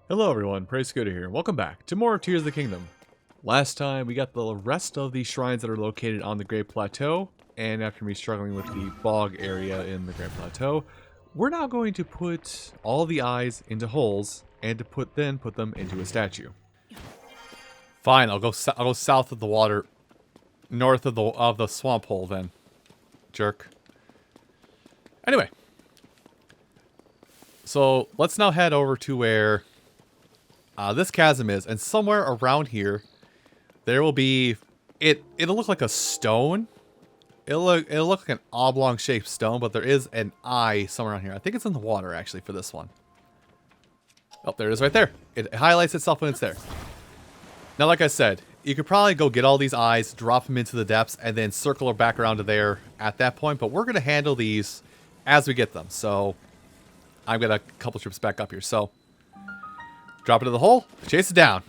Hello everyone, Praise Scooter here. Welcome back to more Tears of the Kingdom. Last time we got the rest of the shrines that are located on the Great Plateau, and after me struggling with the bog area in the Great Plateau, we're now going to put all the eyes into holes and to put them into a statue. Fine, I'll go south of the water, north of the swamp hole then. Jerk. Anyway. So, let's now head over to where this chasm is, and somewhere around here there will be it'll look like a stone. It'll look like an oblong shaped stone, but there is an eye somewhere around here. I think it's in the water actually for this one. Oh, there it is right there. It highlights itself when it's there. Now, like I said, you could probably go get all these eyes, drop them into the depths, and then circle back around to there at that point, but we're going to handle these as we get them. So, I've got a couple trips back up here. So, drop it in the hole, chase it down.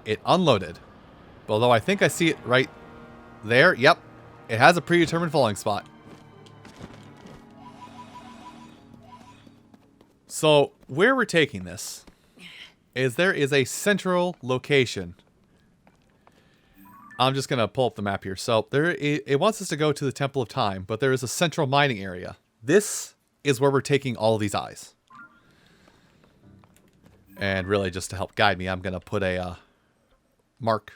It unloaded. Although I think I see it right there. Yep. It has a predetermined falling spot. So, where we're taking this is there is a central location. I'm just going to pull up the map here. So, it wants us to go to the Temple of Time, but there is a central mining area. This is where we're taking all of these eyes. And really, just to help guide me, I'm going to put a mark.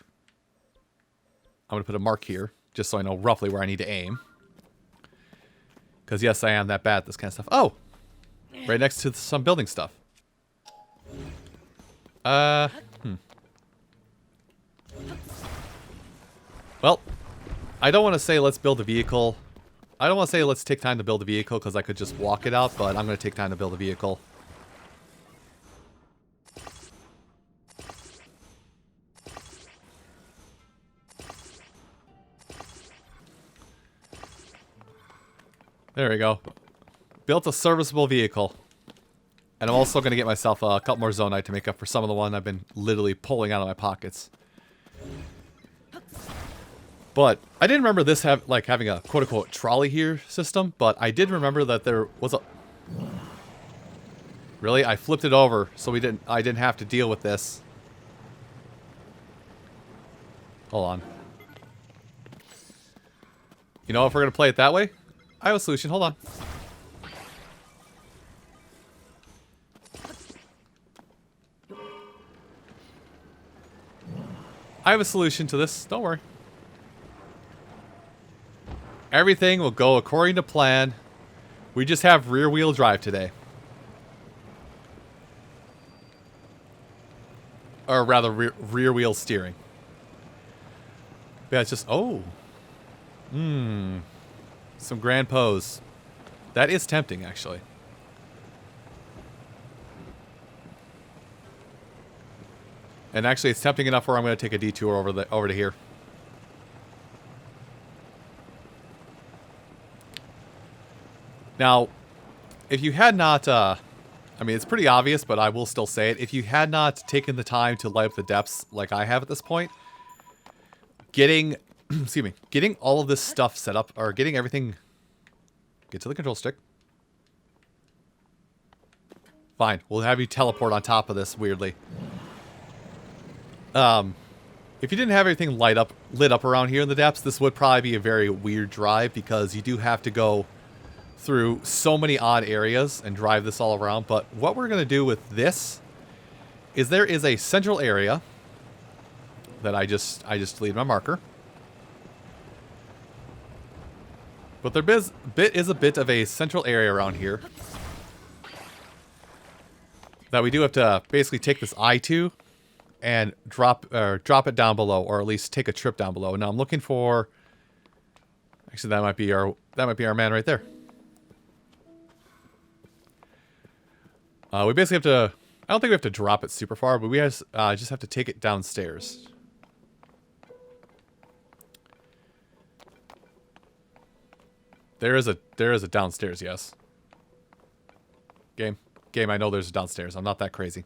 I'm going to put a mark here, just so I know roughly where I need to aim. Because, yes, I am that bad at this kind of stuff. Oh! Right next to some building stuff. Well, I don't want to say let's build a vehicle. I don't want to say let's take time to build a vehicle, because I could just walk it out, but I'm going to take time to build a vehicle. There we go. Built a serviceable vehicle. And I'm also going to get myself a couple more zonite to make up for some of the one I've been literally pulling out of my pockets. But I didn't remember this having a quote-unquote trolley here system, but I did remember that there was a... Really? I flipped it over so I didn't have to deal with this. Hold on. You know, if we're going to play it that way, I have a solution. Hold on. I have a solution to this. Don't worry. Everything will go according to plan. We just have rear-wheel drive today. Or rather, rear-wheel steering. Yeah, it's just... Oh. Some grand pose. That is tempting, actually. And actually, it's tempting enough where I'm going to take a detour over to here. Now, if you had not, I mean, it's pretty obvious, but I will still say it. If you had not taken the time to light up the depths like I have at this point, getting, excuse me, getting all of this stuff set up, or getting everything, get to the control stick. Fine, we'll have you teleport on top of this, weirdly. If you didn't have everything lit up around here in the depths, this would probably be a very weird drive, because you do have to go through so many odd areas and drive this all around. But what we're going to do with this is there is a central area that I just deleted my marker. But there is a bit of a central area around here that we do have to basically take this eye to and drop it down below, or at least take a trip down below. Now I'm looking for... Actually, that might be our man right there. We basically have to... I don't think we have to drop it super far, but we just have to take it downstairs. There is a downstairs, yes. Game, I know there's a downstairs. I'm not that crazy.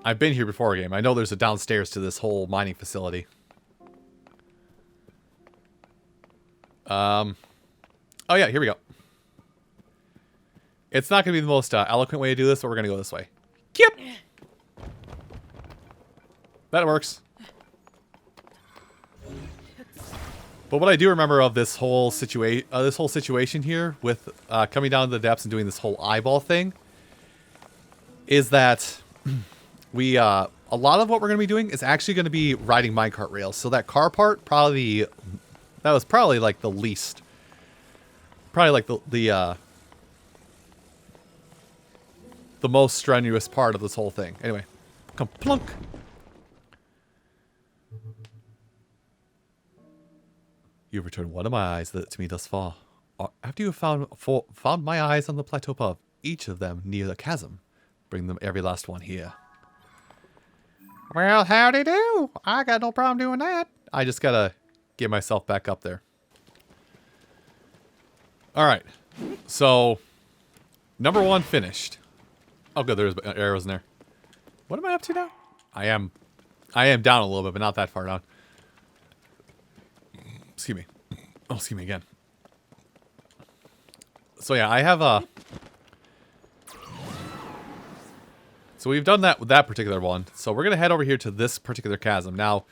I've been here before, game. I know there's a downstairs to this whole mining facility. Oh yeah, here we go. It's not going to be the most eloquent way to do this, but we're going to go this way. Yep. That works. But what I do remember of this whole situation here with coming down to the depths and doing this whole eyeball thing is that we a lot of what we're going to be doing is actually going to be riding minecart rails. So that car part that was probably like the least, probably like the most strenuous part of this whole thing. Anyway, come plunk. You've returned one of my eyes to me thus far. After you have found my eyes on the plateau above, each of them near the chasm, bring them every last one here. Well, howdy do. I got no problem doing that. I just gotta get myself back up there. All right. So, number 1 finished. Oh, good. There's arrows in there. What am I up to now? I am down a little bit, but not that far down. Excuse me. Oh, excuse me again. So yeah, I have so we've done that with that particular one. So we're gonna head over here to this particular chasm. Now,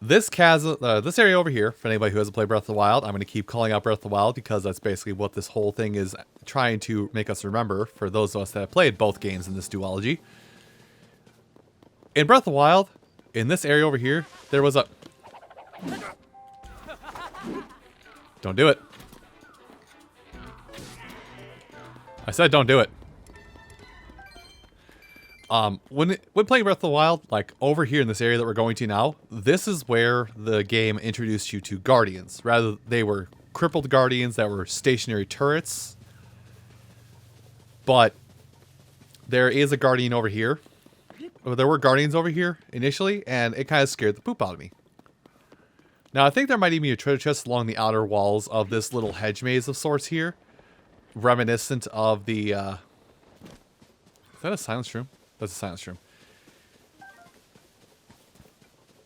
this chasm, this area over here, for anybody who hasn't played Breath of the Wild, I'm gonna keep calling out Breath of the Wild because that's basically what this whole thing is trying to make us remember. For those of us that have played both games in this duology, in Breath of the Wild, in this area over here, there was a. Don't do it. I said don't do it. When playing Breath of the Wild, like over here in this area that we're going to now, this is where the game introduced you to guardians. Rather, they were crippled guardians that were stationary turrets. But there is a guardian over here. There were guardians over here initially, and it kind of scared the poop out of me. Now, I think there might even be a treasure chest along the outer walls of this little hedge maze of sorts here. Reminiscent of the, Is that a silence room? That's a silence room.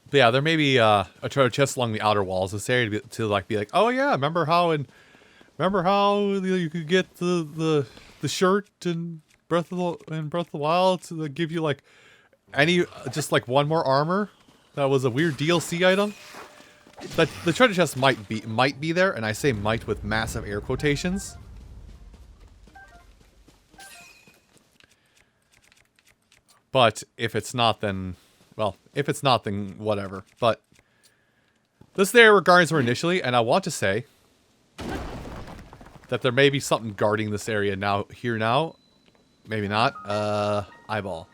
But yeah, there may be a treasure chest along the outer walls of this area to be like, oh yeah, remember how you could get the shirt in Breath of the Wild to give you like just like one more armor? That was a weird DLC item. But the treasure chest might be there, and I say might with massive air quotations. But if it's not, then whatever. But this is the area where guardians were initially, and I want to say that there may be something guarding this area now. Maybe not. Eyeball.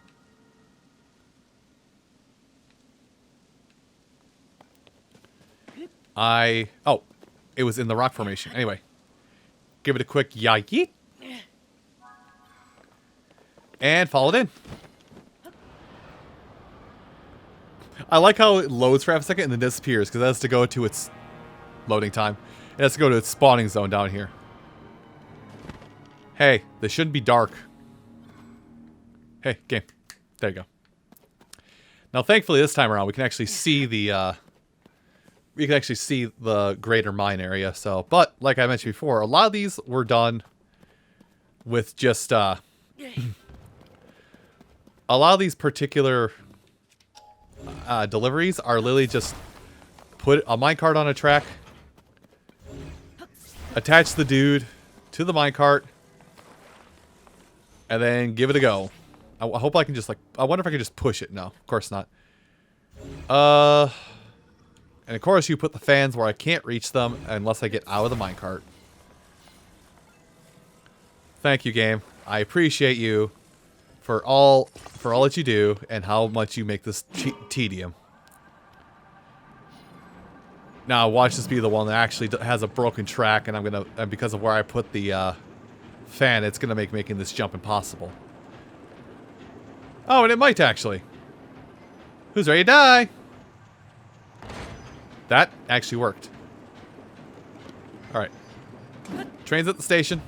Oh, it was in the rock formation. Anyway, give it a quick yeet. And follow it in. I like how it loads for half a second and then disappears, because it has to go to its loading time. It has to go to its spawning zone down here. Hey, this shouldn't be dark. Hey, game. There you go. Now, thankfully, this time around, we can actually see the greater mine area. So, but like I mentioned before, a lot of these were done with just a lot of these particular deliveries are literally just put a minecart on a track, attach the dude to the minecart, and then give it a go. I hope I can just like, I wonder if I can just push it. No, of course not. And of course you put the fans where I can't reach them unless I get out of the minecart. Thank you, game. I appreciate you for all that you do and how much you make this tedium. Now watch this be the one that actually has a broken track, and because of where I put the fan, it's gonna make making this jump impossible. Oh, and it might actually. Who's ready to die? That actually worked. Alright. Train's at the station.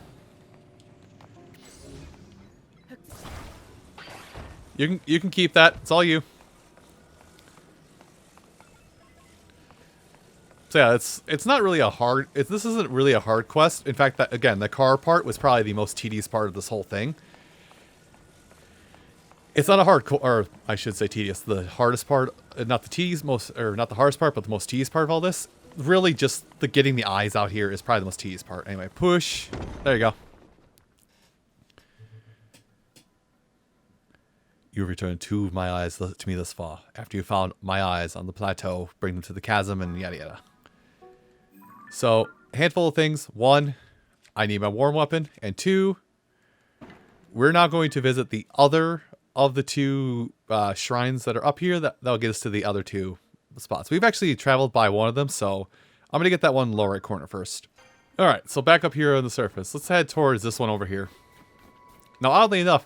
You can keep that. It's all you. So yeah, it's not really a hard. This isn't really a hard quest. In fact, that again, the car part was probably the most tedious part of this whole thing. It's not a hard, or I should say tedious. The hardest part, not the tedious most, or not the hardest part, but the most tedious part of all this. Really, just the getting the eyes out here is probably the most tedious part. Anyway, push. There you go. You have returned two of my eyes to me thus far. After you found my eyes on the plateau, bring them to the chasm and yada yada. So, a handful of things. One, I need my warm weapon. And two, we're now going to visit the other of the two shrines that are up here. That'll get us to the other two spots. We've actually traveled by one of them, so I'm going to get that one lower right corner first. Alright, so back up here on the surface. Let's head towards this one over here. Now, oddly enough,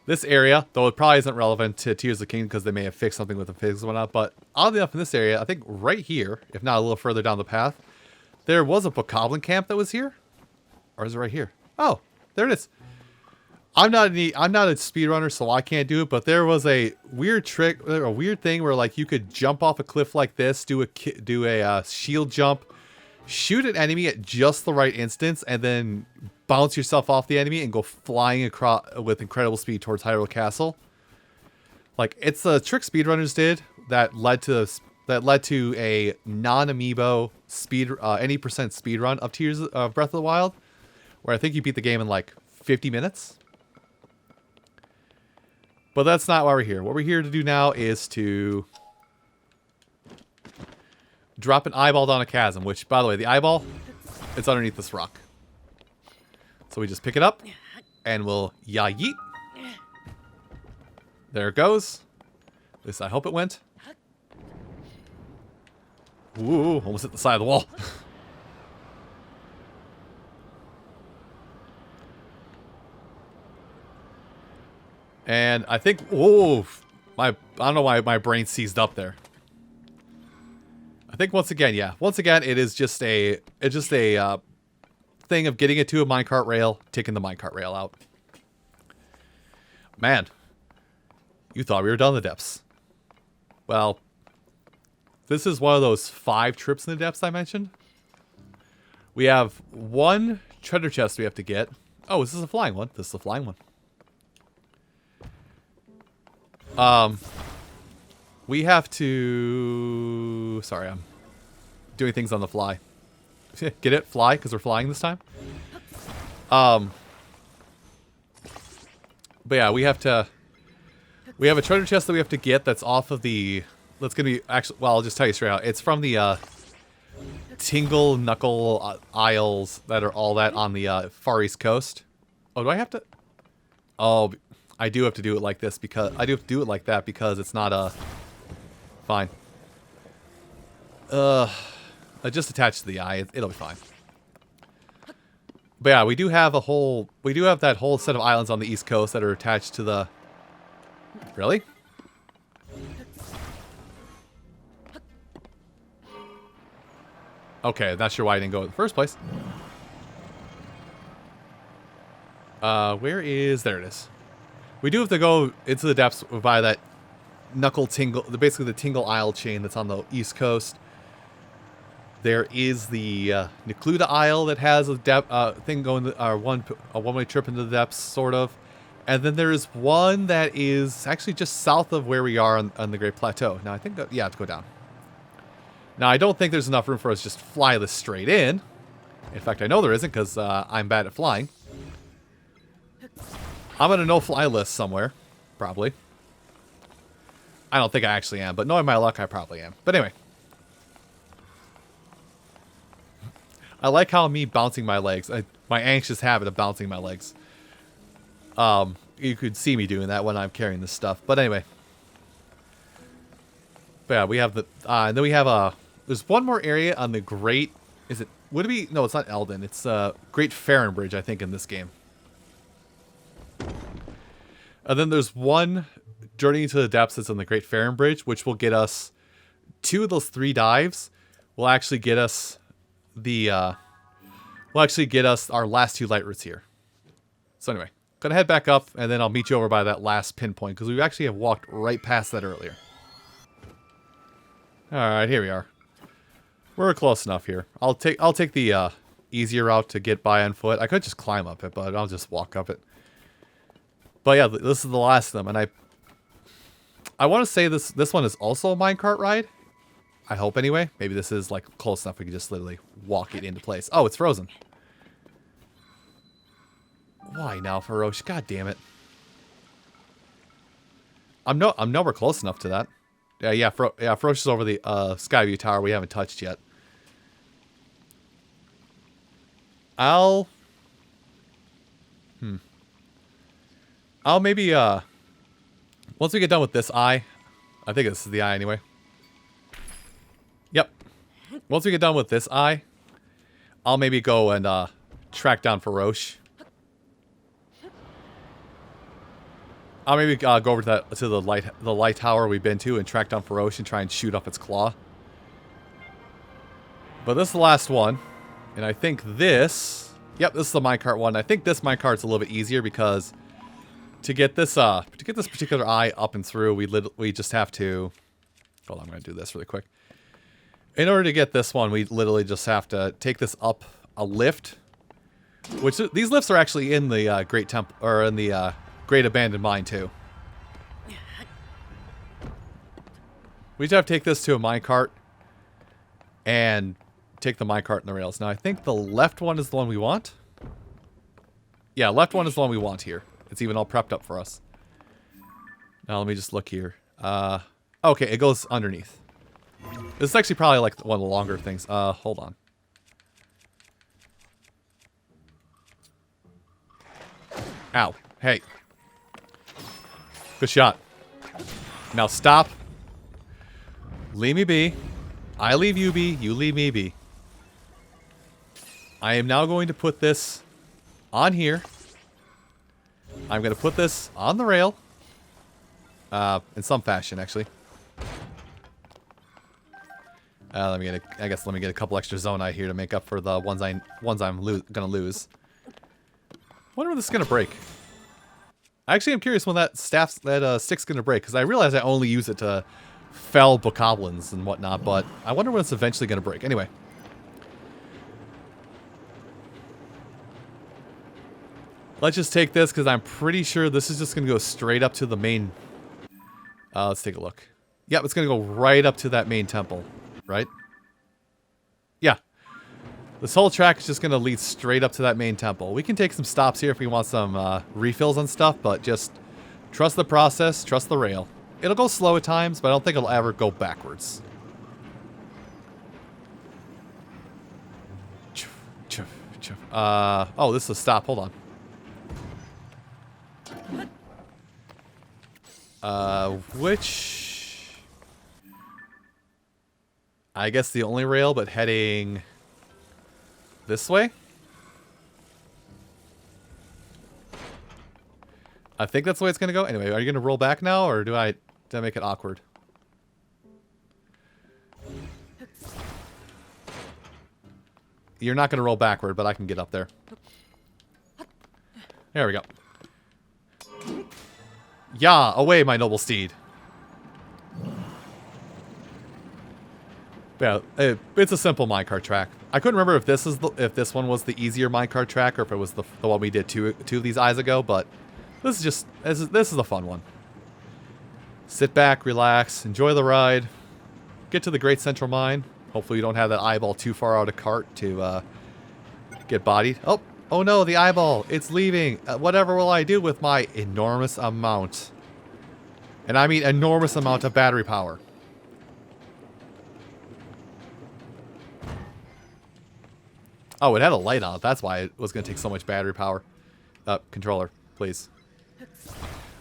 this area, though it probably isn't relevant to Tears of the Kingdom because they may have fixed something with the physics and whatnot, but oddly enough in this area, I think right here, if not a little further down the path, there was a bokoblin camp that was here. Or is it right here? Oh, there it is. I'm not a speedrunner, so I can't do it, but there was a weird trick, a weird thing where like you could jump off a cliff like this, do a shield jump, shoot an enemy at just the right instance, and then bounce yourself off the enemy and go flying across with incredible speed towards Hyrule Castle. Like, it's a trick speedrunners did that led to a non-amiibo speed any percent speedrun of Tears of Breath of the Wild, where I think you beat the game in like 50 minutes. But that's not why we're here. What we're here to do now is to drop an eyeball down a chasm, which, by the way, the eyeball, it's underneath this rock. So we just pick it up, and we'll yeet. There it goes. At least I hope it went. Ooh, almost hit the side of the wall. And I think, I don't know why my brain seized up there. I think once again, it is just a thing of getting it to a minecart rail, taking the minecart rail out. Man, you thought we were done in the depths. Well, this is one of those 5 trips in the depths I mentioned. We have one treasure chest we have to get. Oh, is this a flying one? This is a flying one. We have to... Sorry, I'm doing things on the fly. Get it? Fly? Because we're flying this time? But yeah, we have a treasure chest that we have to get that's off of the... That's going to be... Actually, well, I'll just tell you straight out. It's from the Tingle Knuckle Isles that are all that on the Far East Coast. Oh, do I have to... Oh... I do have to do it like this because I do have to do it like that because it's not fine. Just attached to the eye, it'll be fine. But yeah, we do have that whole set of islands on the East Coast that are attached to the. Really? Okay, not sure why I didn't go in the first place. Where is... There it is. We do have to go into the depths by that Knuckle Tingle, basically the Tingle Isle chain that's on the East Coast. There is the Necluda Isle that has a thing going, a one-way trip into the depths, sort of. And then there is one that is actually just south of where we are on the Great Plateau. Now, I think, yeah, I have to go down. Now, I don't think there's enough room for us to just fly this straight in. In fact, I know there isn't because I'm bad at flying. I'm on a no-fly list somewhere, probably. I don't think I actually am, but knowing my luck, I probably am. But anyway. I like how me bouncing my legs, my anxious habit of bouncing my legs. You could see me doing that when I'm carrying this stuff. But anyway. But yeah, we have the, and then we have there's one more area on the Great, would it be, no, it's not Eldin, it's Great Farron Bridge, I think, in this game. And then there's one Journey into the Depths that's on the Great Farron Bridge, which will get us 2 of those 3 dives. Will actually get us our last 2 light routes here. So anyway, gonna head back up, and then I'll meet you over by that last pinpoint, because we actually have walked right past that earlier. Alright, here we are. We're close enough here. I'll take the easier route to get by on foot. I could just climb up it, but I'll just walk up it. But yeah, this is the last of them, and I want to say this one is also a minecart ride. I hope anyway. Maybe this is like close enough we can just literally walk it into place. Oh, it's frozen. Why now, Farosh? God damn it. I'm nowhere close enough to that. Yeah, Farosh is over the Skyview Tower we haven't touched yet. I'll maybe once we get done with this eye, I think this is the eye anyway. Yep. Once we get done with this eye, I'll maybe go and track down Farosh. I'll maybe go over to the light tower we've been to and track down Farosh and try and shoot up its claw. But this is the last one, and I think this. Yep, this is the minecart one. I think this minecart's a little bit easier because to get this particular eye up and through, we just have to. Hold on, I'm gonna do this really quick. In order to get this one, we literally just have to take this up a lift. Which these lifts are actually in the Great Temple or in the Great Abandoned Mine too. We just have to take this to a minecart and take the minecart and the rails. Now I think the left one is the one we want. Yeah, left one is the one we want here. It's even all prepped up for us. Now let me just look here. Okay, it goes underneath. This is actually probably like one of the longer things. Hold on. Ow. Hey. Good shot. Now stop. Leave me be. I leave you be. You leave me be. I am now going to put this on here. I'm going to put this on the rail. In some fashion, actually. Let me get a couple extra zonai here to make up for the ones I'm gonna lose. Wonder when this is gonna break. Actually, I'm curious when that stick's gonna break, because I realize I only use it to fell bokoblins and whatnot, but I wonder when it's eventually gonna break. Anyway. Let's just take this, because I'm pretty sure this is just gonna go straight up to the main. Let's take a look. Yep, it's gonna go right up to that main temple. Right? Yeah. This whole track is just going to lead straight up to that main temple. We can take some stops here if we want some refills on stuff, but just trust the process, trust the rail. It'll go slow at times, but I don't think it'll ever go backwards. Oh, this is a stop. Hold on. Which... I guess the only rail, but heading this way. I think that's the way it's going to go. Anyway, are you going to roll back now, or did I make it awkward? You're not going to roll backward, but I can get up there. There we go. Yeah, away, my noble steed. Yeah, it's a simple minecart track. I couldn't remember if this one was the easier minecart track or if it was the one we did two of these eyes ago, but this is a fun one. Sit back, relax, enjoy the ride, get to the Great Central Mine. Hopefully you don't have that eyeball too far out of cart to get bodied. Oh no, the eyeball, it's leaving. Whatever will I do with my enormous amount? And I mean enormous amount of battery power. Oh, it had a light on it. That's why it was going to take so much battery power. Controller, please.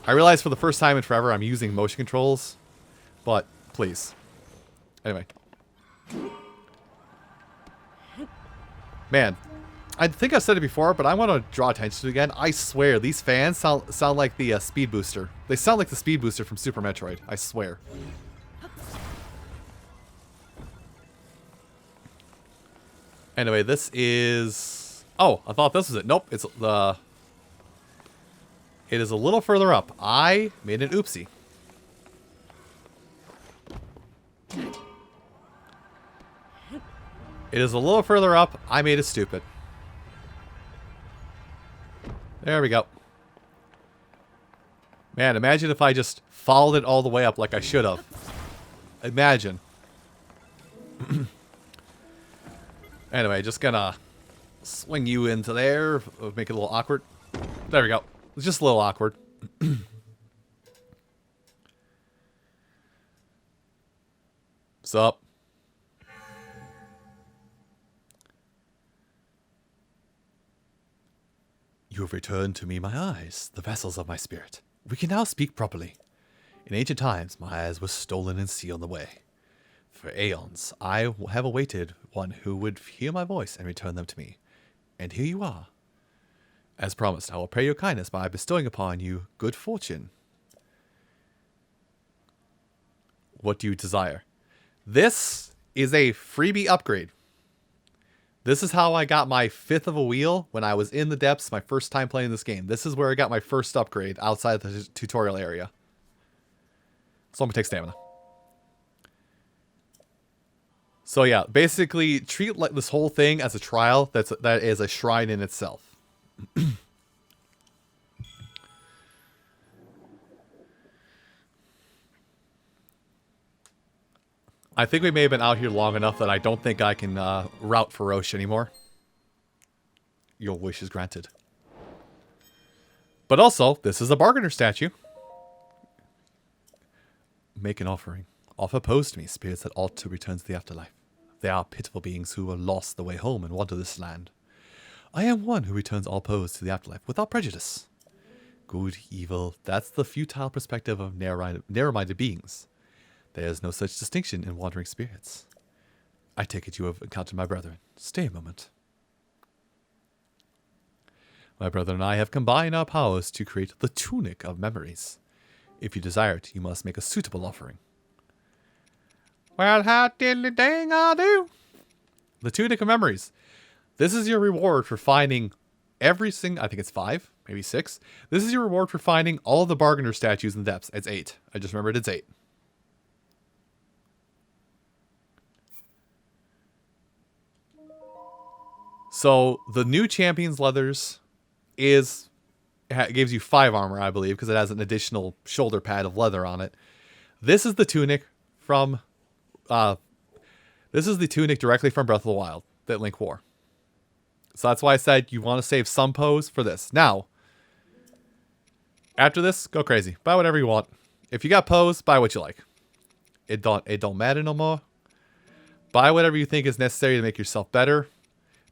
I realize for the first time in forever I'm using motion controls, but please. Anyway. Man, I think I've said it before, but I want to draw attention to it again. I swear, these fans sound like the speed booster. They sound like the speed booster from Super Metroid. I swear. Anyway, this is... Oh, I thought this was it. Nope, it's the... It is a little further up. I made an oopsie. It is a little further up. I made it stupid. There we go. Man, imagine if I just followed it all the way up like I should have. Imagine. Anyway, just gonna swing you into there. Make it a little awkward. There we go. It's just a little awkward. What's up? You have returned to me my eyes, the vessels of my spirit. We can now speak properly. In ancient times, my eyes were stolen and sealed away. For aeons, I have awaited one who would hear my voice and return them to me. And here you are. As promised, I will pay your kindness by bestowing upon you good fortune. What do you desire? This is a freebie upgrade. This is how I got my 5th of a wheel when I was in the depths my first time playing this game. This is where I got my first upgrade outside the tutorial area. So I'm going to take stamina. So yeah, basically treat this whole thing as a trial that is a shrine in itself. I think we may have been out here long enough that I don't think I can route Faroche anymore. Your wish is granted. But also, this is a bargainer statue. Make an offering. Offer pose to me, spirits that ought to return to the afterlife. They are pitiful beings who are lost the way home and wander this land. I am one who returns all pose to the afterlife without prejudice. Good, evil, that's the futile perspective of narrow-minded beings. There is no such distinction in wandering spirits. I take it you have encountered my brethren. Stay a moment. My brother and I have combined our powers to create the Tunic of Memories. If you desire it, you must make a suitable offering. Well, how diddly dang I do? The Tunic of Memories. This is your reward for finding every single... I think it's 5, maybe 6. This is your reward for finding all of the bargainer statues in the depths. It's 8. I just remembered it's 8. So, the new Champion's Leathers gives you 5 armor, I believe, because it has an additional shoulder pad of leather on it. This is the tunic from... this is the tunic directly from Breath of the Wild that Link wore. So that's why I said you want to save some pose for this. Now, after this, go crazy. Buy whatever you want. If you got pose, buy what you like. It don't matter no more. Buy whatever you think is necessary to make yourself better.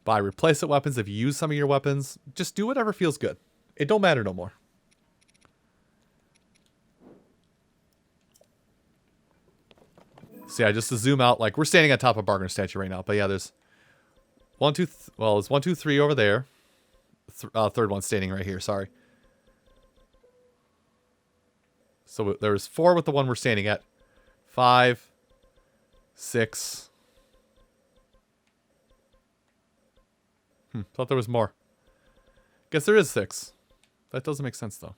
Buy replacement weapons if you use some of your weapons. Just do whatever feels good. It don't matter no more. So yeah, just to zoom out, like we're standing on top of Bargainer Statue right now. But yeah, there's 1, 2, there's 1, 2, 3 over there. Third one standing right here, sorry. So there's 4 with the one we're standing at. 5, 6. Thought there was more. Guess there is 6. That doesn't make sense, though.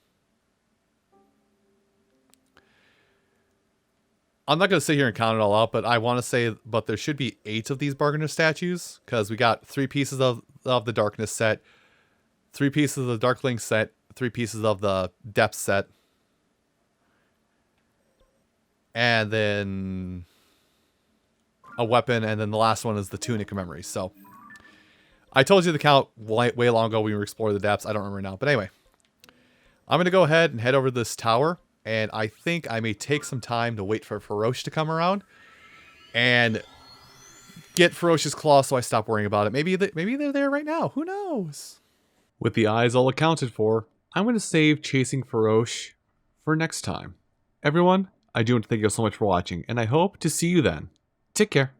I'm not going to sit here and count it all out, but I want to say, but there should be 8 of these bargainer statues, because we got 3 pieces of the darkness set, 3 pieces of the Darkling set, 3 pieces of the depth set, and then a weapon, and then the last one is the Tunic of Memory. So I told you the count way long ago when we were exploring the depths. I don't remember now. But anyway, I'm going to go ahead and head over to this tower. And I think I may take some time to wait for Faroche to come around. And get Faroche's claw so I stop worrying about it. Maybe they're there right now. Who knows? With the eyes all accounted for, I'm going to save chasing Faroche for next time. Everyone, I do want to thank you so much for watching. And I hope to see you then. Take care.